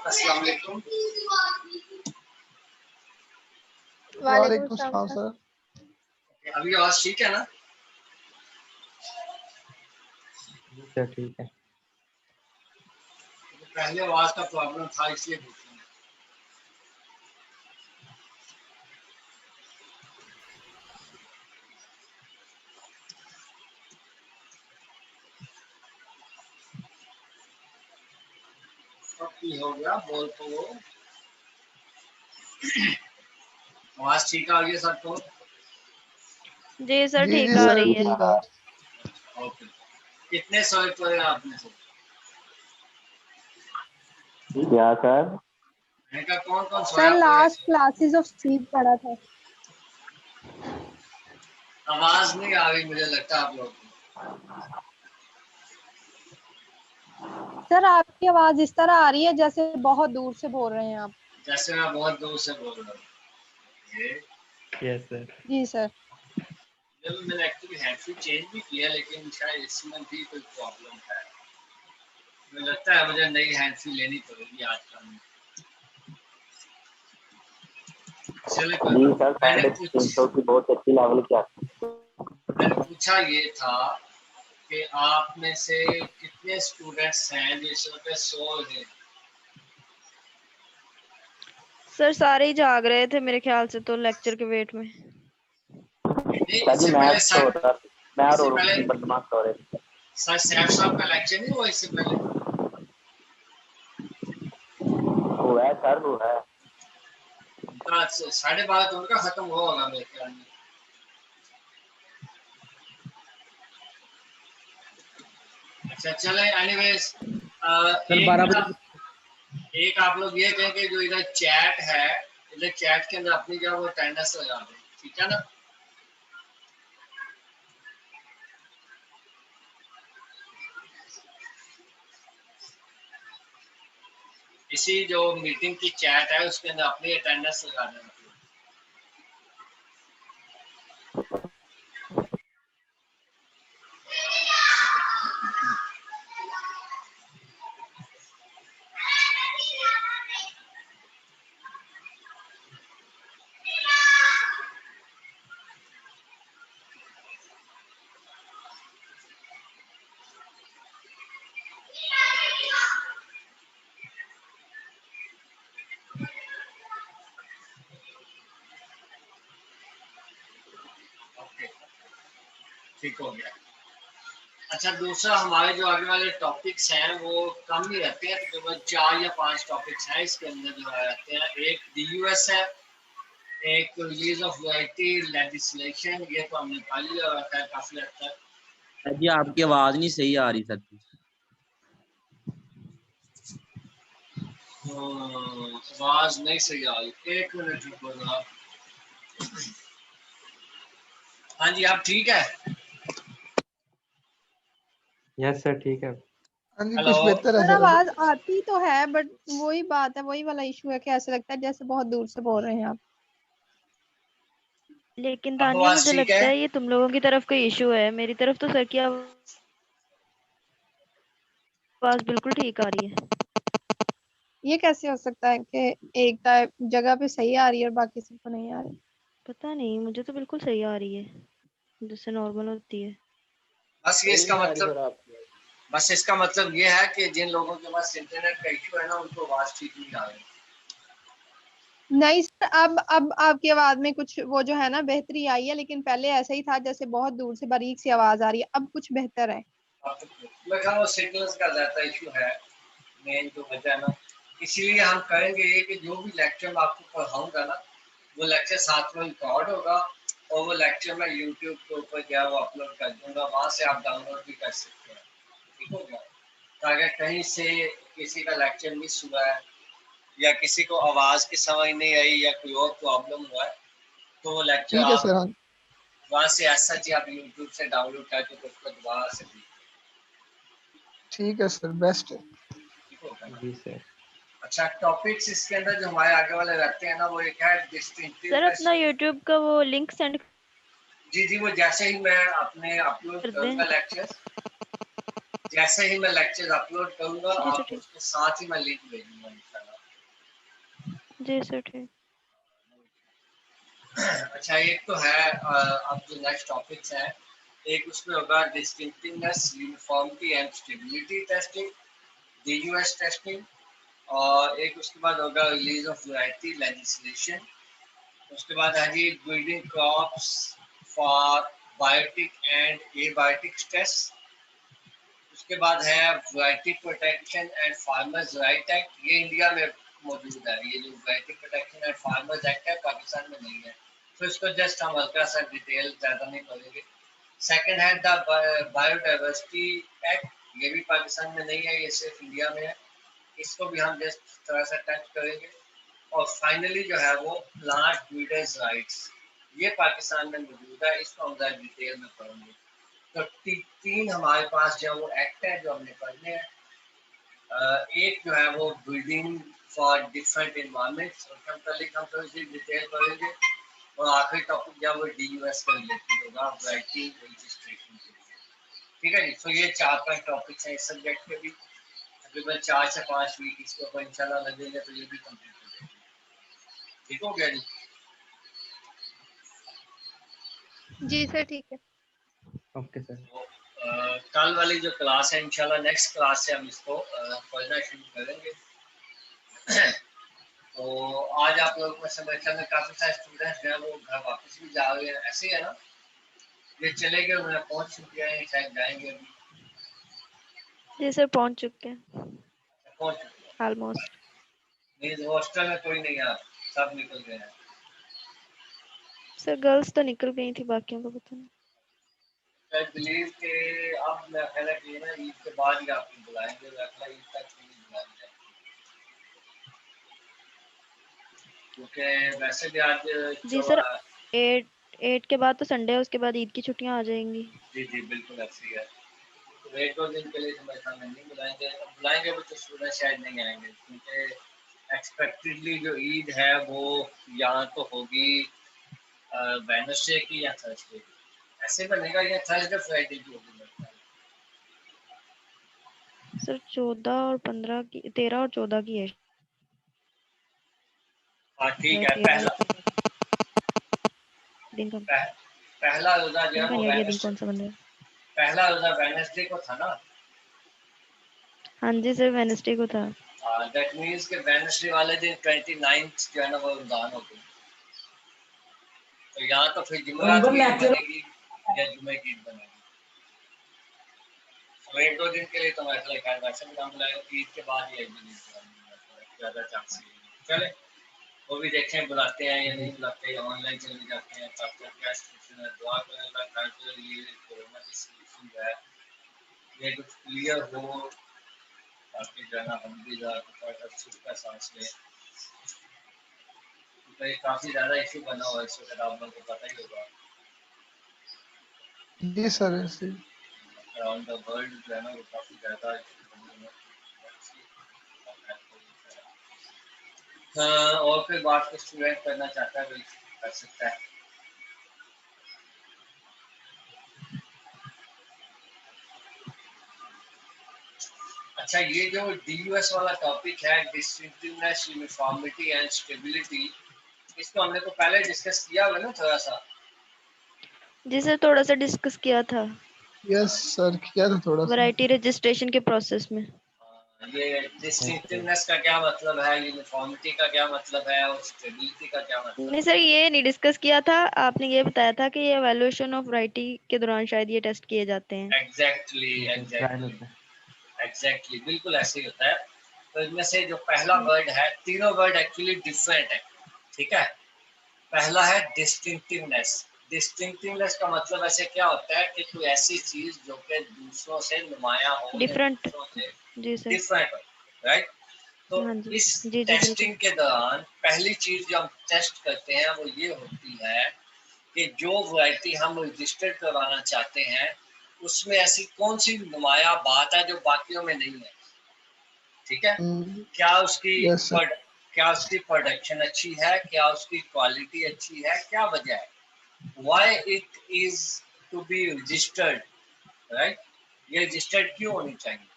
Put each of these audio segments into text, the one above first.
अस्सलाम वालेकुम। वालेकुम सलाम सर। अभी आवाज ठीक है ना? जी सर ठीक है। पहले आवाज का प्रॉब्लम था इसलिए पूछ रहा हूँ। अब की हो गया बोल तो आवाज ठीक आ गई सबको? जी सर जी ठीक जी आ सर रही है। ठीक है। ओके। कितने सौ पढ़े आपने से? क्या सर? मैंने कहा कौन कौन सर सोया पढ़े? लास्ट क्लासेस ऑफ सीप पढ़ा था। आवाज नहीं आ रही मुझे लगता आप लोग की। सर आपकी आवाज इस तरह आ रही है जैसे बहुत दूर से बोल रहे हैं आप। जैसे मैं बहुत दूर से बोल रहा हूँ। ये यस सर। जी सर। जब मैंने एक्चुअली हैंडफ्री चेंज भी किया लेकिन शायद इसमें भी कोई प्रॉब्लम है। मुझे लगता है मुझे नई हैंडफ्री लेनी पड़ेगी आजकल में। चलिए कोई जी बात सर नहीं। मैंने 350 की बहुत अच्छी लेवल की आती मैंने पूछा ये था कि आप में से कितने स्टूडेंट्स हैं जो इस वक्त सो रहे? सर सारे ही जाग रहे थे मेरे ख्याल से तो लेक्चर के वेट में। नहीं, सर जी इससे मैं पहले सो रहा था। मैं और इससे पहले रोशन बदमाश सो रहे थे। सर सैफ साहब का लेक्चर नहीं हुआ इससे पहले? वो है सर वो है। उनका 12:30 तो उनका खत्म हुआ होगा मेरे ख्याल में। अच्छा चले एनीवेज सर 12 बजे। एक आप लोग ये कहें कि जो इधर चैट है इधर चैट के अंदर अपनी जगह वो अटेंडेंस लगा दें, ठीक है ना? इसी जो मीटिंग की चैट है उसके अंदर अपनी अटेंडेंस लगा देना। ओके ठीक हो गया। अच्छा दूसरा हमारे जो आगे वाले टॉपिक्स हैं वो कम ही रहते हैं, तकरीबन 4 या 5 टॉपिक्स हैं इसके अंदर जो रहते हैं। एक DUS है, एक रिलीज ऑफ वाइटी लेजिस्लेशन, ये तो हमने पढ़ लिया रखा है काफी हद तक। सर जी आपकी आवाज नहीं सही आ रही सर जी। आवाज नहीं सही आ रही, एक मिनट रुको जरा। हाँ जी आप ठीक है? यस सर ठीक है। हाँ जी हेलो कुछ बेहतर है सर। आवाज आती तो है बट वही बात है, वही वाला इशू है कि ऐसे लगता है जैसे बहुत दूर से बोल रहे हैं आप। लेकिन अब तानिया आवाज मुझे ठीक लगता है? है ये तुम लोगों की तरफ का इशू है, मेरी तरफ तो सर की आवाज बिल्कुल ठीक आ रही है। ये कैसे हो सकता है कि एक जगह पे सही आ रही है और बाकी सबको नहीं आ रही? पता नहीं, मुझे तो बिल्कुल सही आ रही है जैसे नॉर्मल होती है। बस ये सही इसका नहीं आ रही मतलब सर आपकी। बस इसका मतलब ये है कि जिन लोगों के पास इंटरनेट का इशू है ना उनको आवाज ठीक नहीं आ रही। नहीं सर, अब आपकी आवाज में कुछ वो जो है ना बेहतरी आई है, लेकिन पहले ऐसा ही था जैसे बहुत दूर से बारीक सी आवाज आ रही है। अब कुछ बेहतर है। मैं कहा वो सिग्नल्स का ज्यादा इशू है मेन जो वजह है ना। इसीलिए हम करेंगे ये कि जो भी लेक्चर मैं आपको पढ़ाऊंगा ना वो लेक्चर साथ में रिकॉर्ड होगा और वो लेक्चर मैं यूट्यूब के ऊपर जो है वो अपलोड कर दूंगा, वहां से आप डाउनलोड भी कर सकते हैं, ठीक हो गया? ताकि कहीं से किसी का लेक्चर मिस हुआ है या किसी को आवाज की समझ नहीं आई या कोई और प्रॉब्लम हुआ है तो वो लेक्चर ठीक है आप सर। हाँ वहां से ऐसा जी आप यूट्यूब से डाउनलोड करके उसको दोबारा से भी ठीक है सर, बेस्ट है। ठीक होगा ना? जी सर। अच्छा टॉपिक्स इसके अंदर जो हमारे आगे वाले रहते हैं ना वो एक है सर डिस्टिंक्टिवनेस। अपना यूट्यूब का वो लिंक सेंड जी जी वो जैसे ही मैं अपने अपलोड कर दें। करूंगा लेक्चर, जैसे ही मैं लेक्चर अपलोड करूंगा जी तो आपको ठीक। उसके साथ ही मैं लिंक भेजूंगा इंशाल्लाह। जी सर ठीक। अच्छा, एक तो है अब जो नेक्स्ट टॉपिक्स है, एक उसमें होगा distinctiveness, uniformity and stability testing, DUS testing, और एक उसके बाद होगा रिलीज ऑफ वैरायटी लेजिस्लेशन। उसके बाद है जी breeding crops for biotic and abiotic test. उसके बाद है variety protection and farmers right act, ये इंडिया में मौजूद है। ये जो variety protection and farmers act है पाकिस्तान में नहीं है, तो इसको जस्ट हम हल्का सा डिटेल ज़्यादा नहीं करेंगे। सेकंड है द बायोडाइवर्सिटी एक्ट, ये भी पाकिस्तान में नहीं है, ये सिर्फ इंडिया में है, इसको भी हम जस्ट थोड़ा सा टच करेंगे। और फाइनली जो है वो प्लांट ब्रीडर्स राइट्स, ये पाकिस्तान में मौजूद है, इसको हम ज़्यादा डिटेल में पढ़ेंगे। तो तीन हमारे पास जो वो एक्ट है जो हमने पढ़ने हैं। एक जो है वो ब्रीडिंग फॉर डिफरेंट इन्वायरमेंट्स, हम थोड़ी सी डिटेल करेंगे। और आखिरी टॉपिक जो है वो DUS का रिलेटेड होगा, वैरायटी रजिस्ट्रेशन के लिए। ठीक है जी, तो ये 4-5 टॉपिक्स हैं इस सब्जेक्ट के भी। तकरीबन 4 से 5 वीक इसके ऊपर इंशाल्लाह लगेंगे, तो ये भी कंप्लीट हो जाएगी। ठीक हो गया जी? जी सर ठीक है। Okay sir. तो, कल वाली जो क्लास है इंशाल्लाह नेक्स्ट क्लास से हम इसको पढ़ना शुरू करेंगे। तो आज आप लोगों को समझता में काफी सारे स्टूडेंट्स जो है वो घर वापस भी जा रहे हैं, ऐसे ही है ना? ये चले गए, उन्हें पहुंच चुके हैं, शायद जाएंगे अभी। जी सर पहुंच चुके हैं पहुंच चुके हैं। ऑलमोस्ट। नहीं, हॉस्टल में कोई नहीं है, सब निकल गए हैं। सर गर्ल्स तो निकल गई थी, बाकियों को पता नहीं। आई बिलीव के अब मैं कहना कि ना ईद के बाद ही आपको बुलाएंगे, अगला ईद तक नहीं बुलाएंगे, क्योंकि वैसे भी आज जी सर 8 के बाद तो संडे है, उसके बाद ईद की छुट्टियां आ जाएंगी। जी जी बिल्कुल ऐसी है। तो 1-2 दिन के लिए तो मैं खाना नहीं बुलाएंगे, बुलाएंगे भी तो स्टूडेंट शायद नहीं आएंगे, क्योंकि एक्सपेक्टेडली जो ईद है वो यहाँ तो होगी वेडनेसडे की या थर्सडे की, ऐसे बनेगा, या थर्सडे फ्राइडे की होगी लगता है। सर 14 और 15 की, 13 और 14 की है हाँ ठीक है। शायद, दिन का पहला रोजा जो दिन है का वो नहीं आइडिया दिन वेडनेसडे, कौन सा बन रहा है। पहला रोजा वेडनेसडे को था ना? हाँ जी सर वेडनेसडे को था। दैट मींस के वेडनेसडे वाले दिन 29 जो है ना वो रमजान हो गई, तो यहाँ तो फिर जुमेरात की ईद बनेगी या जुमे की ईद बनेगी। तो 1-2 दिन के लिए तो मैं खैर वैसे भी काम बुलाएगा, ईद के बाद ही एक दिन ज़्यादा चांस है। चले वो भी देखें बुलाते हैं या नहीं बुलाते, या ऑनलाइन चले जाते हैं, तब तक क्या सिचुएशन है। दुआ करें अल्लाह ताला के लिए कोरोना की सिचुएशन जो है ये कुछ क्लियर हो, ताकि जो है ना हम भी ज़्यादा सुख का सांस लें। तो ये काफ़ी ज़्यादा इशू बना हुआ है इस वक्त, आप लोगों को पता ही होगा। जी सर ऐसे अराउंड द वर्ल्ड जो है ना वो काफ़ी ज़्यादा इशू बने हुए हैं। हाँ, और कोई बात को स्टूडेंट करना चाहता है तो कर सकता है। अच्छा, ये जो DUS वाला टॉपिक है, डिस्टिंक्टिवनेस, यूनिफॉर्मिटी एंड स्टेबिलिटी, इसको हमने तो पहले डिस्कस किया हुआ ना थोड़ा सा। जी सर थोड़ा सा डिस्कस किया था यस सर किया था थोड़ा सा। वैरायटी रजिस्ट्रेशन के प्रोसेस में। ये डिस्टिंक्टिवनेस का क्या मतलब है, यूनिफॉर्मिटी का क्या मतलब है, और स्टेबिलिटी का क्या मतलब नहीं सर ये नहीं डिस्कस किया था, आपने ये बताया था कि ये एवैल्यूएशन ऑफ वैरायटी के दौरान शायद ये टेस्ट किए जाते हैं। है? एग्जैक्टली बिल्कुल ऐसे ही होता है। तो इनमें से जो पहला वर्ड है, तीनों वर्ड एक्चुअली डिफरेंट है, ठीक है। पहला है डिस्टिंक्टिवनेस। डिस्टिंक्टिवनेस का मतलब ऐसे क्या होता है कि कोई ऐसी चीज जो कि दूसरों से नुमाया हो, डिफरेंट। दूसरों से जी सर। डिफरेंट हो, राइट। तो हाँ जी इस जी जी बिल्कुल। टेस्टिंग के दौरान पहली चीज जो हम टेस्ट करते हैं वो ये होती है कि जो वैरायटी हम रजिस्टर्ड करवाना चाहते हैं उसमें ऐसी कौन सी नुमाया बात है जो बाकियों में नहीं है, ठीक है। क्या उसकी यस सर। क्या उसकी प्रोडक्शन अच्छी है, क्या उसकी क्वालिटी अच्छी है, क्या वजह है, why it is to be registered, right. ये रजिस्टर्ड क्यों होनी चाहिए।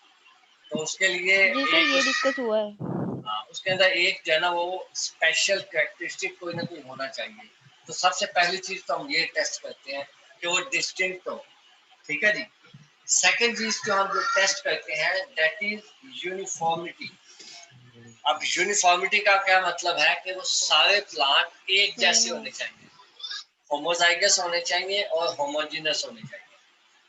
तो उसके लिए जी सर ये डिस्कस हुआ है। उसके अंदर एक जो है ना वो स्पेशल कैरेक्टरिस्टिक कोई ना कोई होना चाहिए। तो सबसे पहली चीज तो हम ये टेस्ट करते हैं कि वो डिस्टिंक्ट हो, ठीक है जी। सेकंड चीज जो हम जो टेस्ट करते हैं दैट इज यूनिफॉर्मिटी। अब यूनिफॉर्मिटी का क्या मतलब है कि वो सारे प्लांट एक जैसे होने चाहिए, होमोजाइगस होने चाहिए और होमोजीनस होने चाहिए।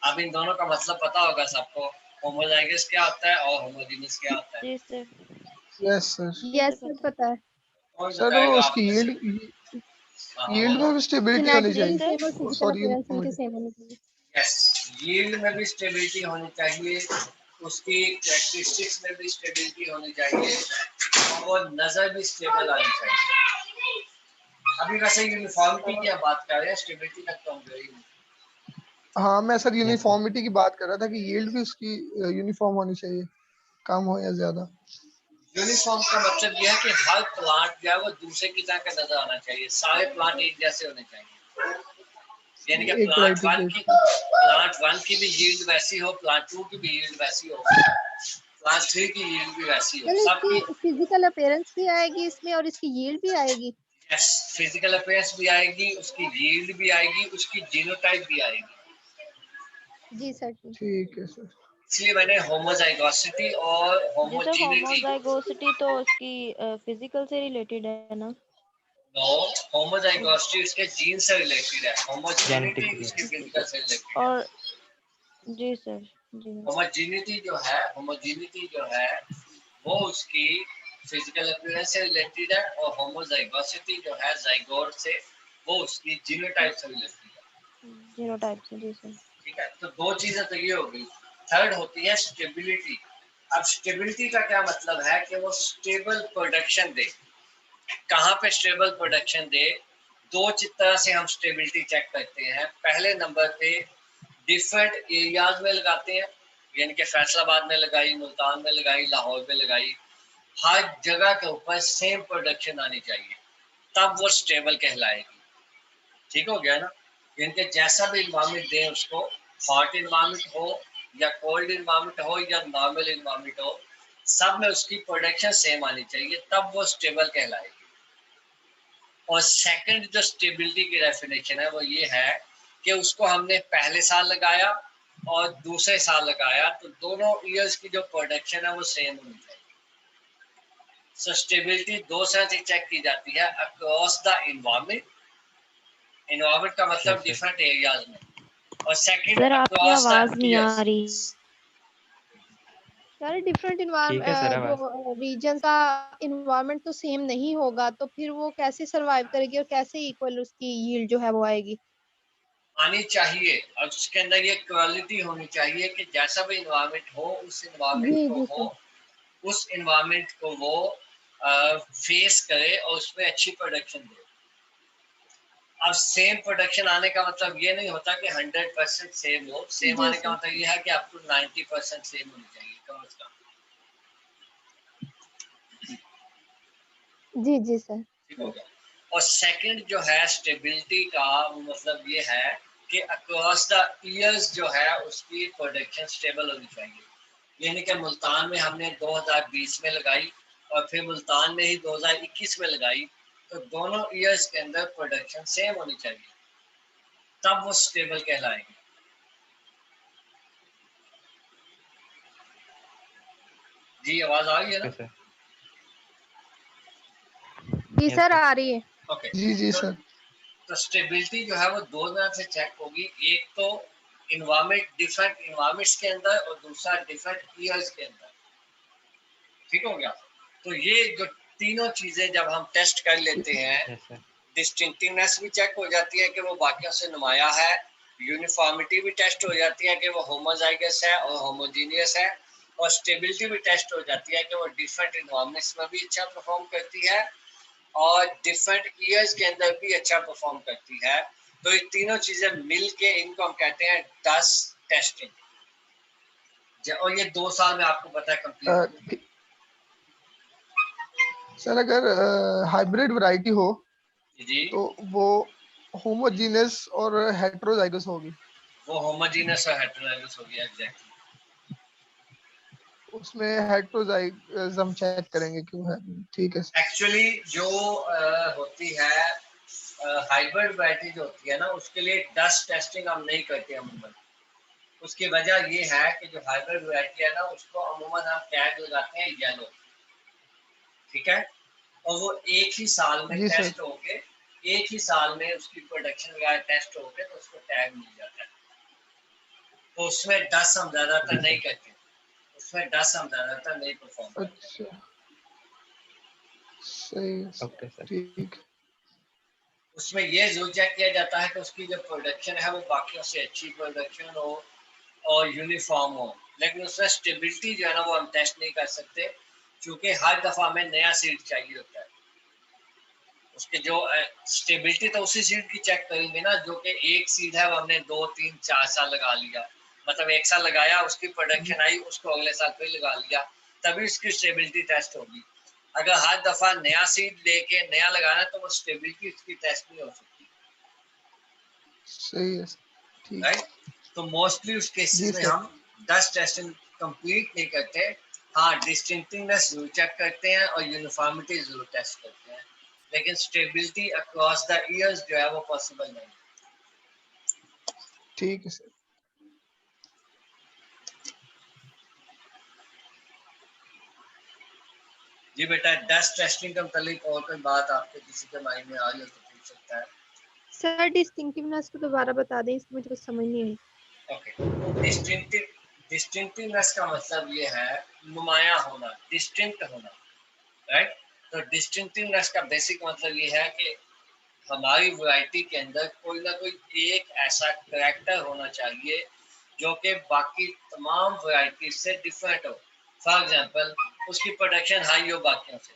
अब इन दोनों का मतलब पता होगा सबको, होमोजाइगस क्या होता है और होमोजीनस क्या होता है। जी sir. Yes sir. Yes sir पता है। कौन सर वो बताएगा उसकी आप में से? हाँ, यील्ड में भी स्टेबिलिटी होनी जेनेटिकली चाहिए। सेम और फिजिकल सॉरी, अपीयरेंस इनके यूनिफॉर्मिटी। सेम होने चाहिए। यस, यील्ड में भी स्टेबिलिटी होनी चाहिए, उसकी कैरेक्टरिस्टिक्स में भी स्टेबिलिटी होनी चाहिए और वो नजर भी स्टेबल आनी चाहिए। अभी वैसे यूनिफॉर्मिटी की आप बात कर रहे हैं, स्टेबिलिटी तक तो हम गए ही नहीं। हाँ, मैं सर Yes, sir. यूनिफॉर्मिटी की बात कर रहा था कि यील्ड भी उसकी यूनिफॉर्म होनी चाहिए, कम हो या ज्यादा। यूनिफॉर्म का मतलब यह है कि हर प्लांट जो है वो दूसरे की तरह का नजर आना चाहिए, सारे प्लांट एक जैसे होने चाहिए। यानी कि एक वैरायटी प्लांट वन की भी यील्ड वैसी हो, प्लांट टू की भी यील्ड वैसी हो, प्लांट थ्री की यील्ड भी वैसी हो, यानी सबकी। इसकी फिजिकल अपीयरेंस भी आएगी इसमें और इसकी यील्ड भी आएगी। यस, फिजिकल अपीयरेंस भी आएगी, उसकी यील्ड भी आएगी, उसकी जीनोटाइप भी आएगी। जी सर जी। ठीक है सर। इसलिए मैंने होमोजाइगोसिटी और जी सर, होमोजीनिटी। होमोजाइगोसिटी तो उसकी फिजिकल से रिलेटेड है ना? नो, होमोजाइगोसिटी उसके जीन से रिलेटेड है, होमोजीनिटी Genetic उसके related. फिजिकल से रिलेटेड है। और जी सर जी। होमोजीनिटी जो है वो उसकी फिजिकल अपीयरेंस से रिलेटेड है और होमोजाइगोसिटी जो है जाइगोट से, वो उसकी जीनोटाइप से रिलेटेड है। जीनोटाइप से, जी सर। ठीक है, तो दो चीजें तो ये हो गई। थर्ड होती है स्टेबिलिटी। अब स्टेबिलिटी का क्या मतलब है कि वो स्टेबल प्रोडक्शन दे। कहाँ पे स्टेबल प्रोडक्शन दे? दो तरह से हम स्टेबिलिटी चेक करते हैं। पहले नंबर पे डिफरेंट एरियाज में लगाते हैं, यानी कि फैसलाबाद में लगाई, मुल्तान में लगाई, लाहौर में लगाई, हर जगह के ऊपर सेम प्रोडक्शन आनी चाहिए, तब वो स्टेबल कहलाएगी। ठीक हो गया ना? यानी कि जैसा भी इन्वायरमेंट दें उसको, हॉट इन्वायरमेंट हो या कोल्ड इन्वायरमेंट हो या नॉर्मल इन्वायरमेंट हो, सब में उसकी प्रोडक्शन सेम आनी चाहिए, तब वो स्टेबल कहलाएगी। और सेकंड जो स्टेबिलिटी की डेफिनेशन है वो ये है कि उसको हमने पहले साल लगाया और दूसरे साल लगाया, तो दोनों ईयर्स की जो प्रोडक्शन है वो सेम होनी चाहिए। सो स्टेबिलिटी दो तरह से चेक की जाती है, अक्रॉस द इन्वायरमेंट का मतलब Yes, sir. डिफरेंट एरियाज में, और सेकंड सर आपकी अक्रॉस आवाज द नहीं आ ईयर्स। रही। यार डिफरेंट ठीक है सर आवाज। जो रीजन का इन्वायरमेंट तो सेम नहीं होगा तो फिर वो कैसे सरवाइव करेगी और कैसे इक्वल उसकी यील्ड जो है वो आएगी। आनी चाहिए, और उसके अंदर ये क्वालिटी होनी चाहिए कि जैसा भी इन्वायरमेंट हो उस जी इन्वायरमेंट को जी वो सर। उस इन्वायरमेंट को वो फेस करे और उसमें अच्छी प्रोडक्शन दे। अब सेम प्रोडक्शन आने का मतलब ये नहीं होता कि 100% सेम हो, सेम जी आने का सर। मतलब ये है कि अप टू 90% सेम होनी चाहिए कम से कम। जी जी सर। ठीक हो गया। और सेकंड जो है स्टेबिलिटी का वो मतलब ये है कि अक्रॉस द ईयर्स जो है उसकी प्रोडक्शन स्टेबल होनी चाहिए। यानी कि मुल्तान में हमने 2020 में लगाई और फिर मुल्तान में ही 2021 में लगाई, तो दोनों ईयर्स के अंदर प्रोडक्शन सेम होनी चाहिए, तब वो स्टेबल कहलाएगी। जी आवाज आ रही है ना? Okay, sir. जी Yes, सर sir. आ रही है। ओके। जी जी तो, सर। तो स्टेबिलिटी जो है वो दो तरह से चेक होगी, एक तो इन्वायरमेंट, डिफरेंट इन्वायरमेंट्स के अंदर, और दूसरा डिफरेंट ईयर्स के अंदर। ठीक हो गया? तो ये जो तीनों चीजें जब हम टेस्ट कर लेते हैं, Yes, sir. डिस्टिंक्टिवनेस भी चेक हो जाती है कि वो बाकियों से नुमाया है, यूनिफॉर्मिटी भी टेस्ट हो जाती है कि वो होमोजाइगस है और होमोजीनियस है, और स्टेबिलिटी भी टेस्ट हो जाती है कि वो डिफरेंट इन्वायरमेंट्स में भी अच्छा परफॉर्म करती है और डिफरेंट ईयर्स के अंदर भी अच्छा परफॉर्म करती है। तो ये तीनों चीजें मिल के इनको हम कहते हैं डस्ट टेस्टिंग। और ये 2 साल में आपको पता है कंप्लीट हो गई। सर अगर हाइब्रिड वैरायटी हो जी, तो वो होमोजीनस और हेटेरोजाइगस होगी। वो होमोजीनियस और हेटेरोजाइगस हो गया एग्जैक्टली। उसमें हेटेरोजाइगम चेक करेंगे क्यों है। ठीक है सर। एक्चुअली जो होती है हाइब्रिड वैरायटी जो होती है ना, उसके लिए डस्ट टेस्टिंग हम नहीं करते अमूमन। उसकी वजह ये है कि जो हाइब्रिड वैरायटी है ना, उसको अमूमन हम टैग लगाते हैं येलो, ठीक है, और वो एक ही साल में जी सर। टेस्ट होके, एक ही साल में उसकी प्रोडक्शन वगैरह टेस्ट होके तो उसको टैग मिल जाता है। तो उसमें 10 हम ज्यादातर नहीं करते, उसमें 10 हम ज्यादातर नहीं परफॉर्म करते। अच्छा सही है सर। Okay sir. ठीक। उसमें ये जरूर चेक किया जाता है कि उसकी जो प्रोडक्शन है वो बाकियों से अच्छी प्रोडक्शन हो और यूनिफॉर्म हो, लेकिन उसमें स्टेबिलिटी जो है ना वो हम टेस्ट नहीं कर सकते, क्योंकि हर दफा हमें नया सीड चाहिए होता है। उसके जो स्टेबिलिटी तो उसी सीड की चेक करेंगे ना, जो कि एक सीड है वो हमने 2 3 4 साल लगा लिया, मतलब एक साल लगाया, उसकी प्रोडक्शन आई, उसको अगले साल फिर लगा लिया, तभी उसकी स्टेबिलिटी टेस्ट होगी। अगर हर दफा नया सीड लेके नया लगाना तो वो स्टेबिलिटी उसकी टेस्ट नहीं हो सकती, सही है सर। ठीक। राइट। तो मोस्टली उस जी केसेस में सर। हम डस्ट टेस्टिंग कंप्लीट नहीं करते, हाँ डिस्टिंक्टिवनेस जरूर चेक करते हैं और यूनिफॉर्मिटी जरूर टेस्ट करते हैं, लेकिन स्टेबिलिटी अक्रॉस द ईयर्स जो है वो पॉसिबल नहीं। ठीक है सर। जी बेटा, डस्ट टेस्टिंग का मतलब और कोई बात आपके किसी के माइंड में आ रही हो तो पूछ सकता है। सर डिस्टिंक्टिवनेस को दोबारा बता दें, इसमें मुझे कुछ समझ नहीं आई। ओके, डिस्टिंक्टिवनेस का मतलब ये है नुमाया होना, डिस्टिंक्ट होना, राइट। तो डिस्टिंक्टिवनेस का बेसिक मतलब ये है कि हमारी वैरायटी के अंदर कोई ना कोई एक ऐसा करैक्टर होना चाहिए जो कि बाकी तमाम वैरायटी से डिफरेंट हो। फॉर एग्जांपल, उसकी प्रोडक्शन हाई हो बाकियों से,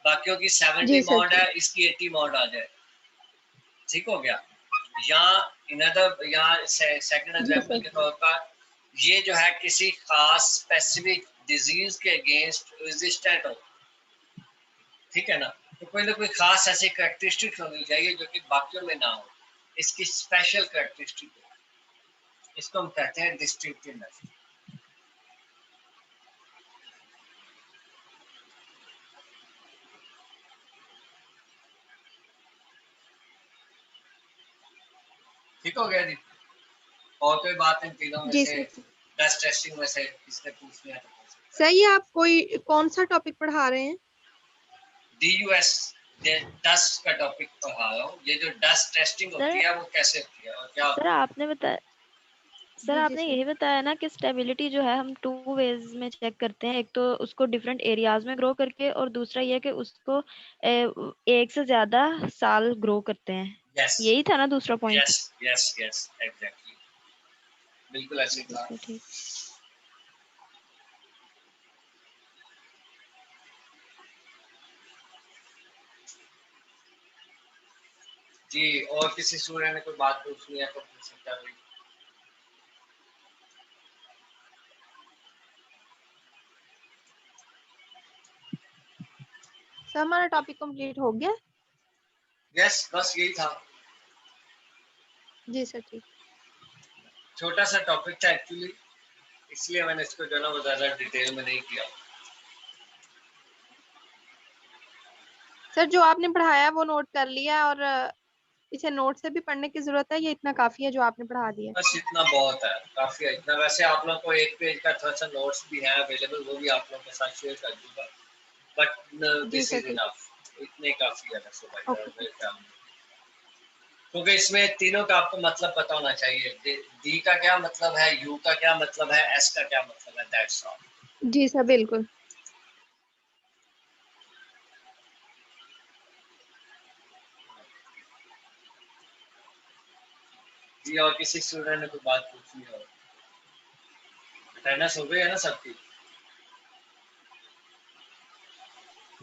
बाकियों की 70 जी सर मॉड है, ठीक। इसकी 80 मॉड आ जाए, ठीक हो गया। या इनदर, या सेकंड जी एग्जांपल सर। के तौर पर, ये जो है किसी खास स्पेसिफिक डिजीज के अगेंस्ट रेजिस्टेंट हो, ठीक है ना। तो कोई ना कोई खास ऐसी कैरेक्टरिस्टिक होनी चाहिए जो कि बाकियों में ना हो, इसकी स्पेशल कैरेक्टरिस्टिक हो, इसको हम कहते हैं डिस्टिंक्टिवनेस। ठीक हो गया जी। और कोई बात इन तीनों में जी से, सर ठीक। डस्ट टेस्टिंग में से किसने पूछनी है तो पूछ सकता है। सर ये आप कोई कौन सा टॉपिक पढ़ा रहे हैं? DUS, डस्ट का टॉपिक पढ़ा रहा हूँ। ये जो डस्ट टेस्टिंग होती सर है वो कैसे होती है और क्या सर होती है। आपने बताया सर जी जी आपने सर। यही बताया ना कि स्टेबिलिटी जो है हम 2 वेज में चेक करते हैं, एक तो उसको डिफरेंट एरियाज में ग्रो करके, और दूसरा ये कि उसको एक से ज्यादा साल ग्रो करते हैं। यस यही था ना दूसरा point? Yes yes yes exactly, बिल्कुल ऐसे ठीक कहा। है ठीक। जी, और किसी स्टूडेंट ने कोई बात पूछनी है तो पूछ सकता है। सर हमारा टॉपिक कंप्लीट हो गया? यस, बस यही था, जी सर ठीक। छोटा सा टॉपिक था एक्चुअली, इसलिए मैंने इसको जो है ना वो ज्यादा डिटेल में नहीं किया। सर जो आपने पढ़ाया वो नोट कर लिया, और इसे नोट से भी पढ़ने की जरूरत है, ये इतना काफी है जो आपने पढ़ा दिया? बस इतना बहुत है, काफी है इतना। वैसे आप लोग को एक पेज का थोड़ा सा नोट्स भी है अवेलेबल, वो भी आप लोगों के साथ शेयर कर दूंगा, बट जी दिस सर इज ठीक। इनफ, इतने काफी है वैसे भाई ओके मेरे सर। ख्याल में। क्योंकि इसमें तीनों का आपको मतलब पता होना चाहिए, डी का क्या मतलब है, यू का क्या मतलब है, एस का क्या मतलब है, दैट्स ऑल। जी सर बिल्कुल। जी, और किसी स्टूडेंट ने कोई बात पूछनी हो? अटेंडेंस हो गई है ना सबकी?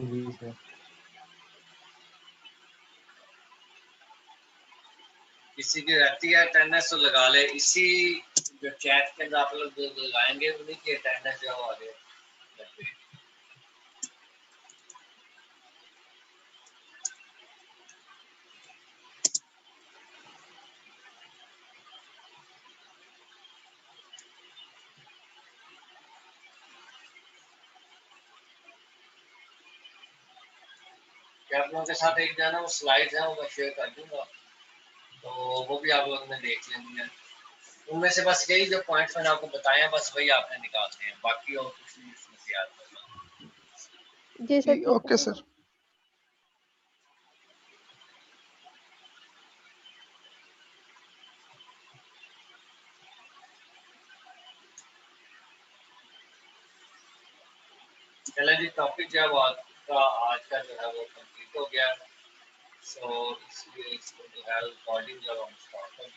जी सर। किसी की रहती है अटेंडेंस तो लगा ले, इसी जो चैट के अंदर आप लोग जो लगाएंगे उन्हीं की अटेंडेंस जो आ गए। कि आप लोगों के साथ एक जो है ना वो स्लाइड्स हैं वो मैं शेयर कर दूंगा, तो वो भी आप लोगों ने देख लेनी है। उनमें से बस यही जो पॉइंट्स मैंने आपको बताए हैं बस वही आपने निकालते हैं, बाकी और कुछ नहीं इसमें से याद करना। जी सर, जी ठीक है ओके सर। सर। चलें जी, टॉपिक जो है वो आपका आज का जो है वो कंप्लीट हो गया, सो इसलिए इसको जो है रिकॉर्डिंग जब हम स्टार्ट कर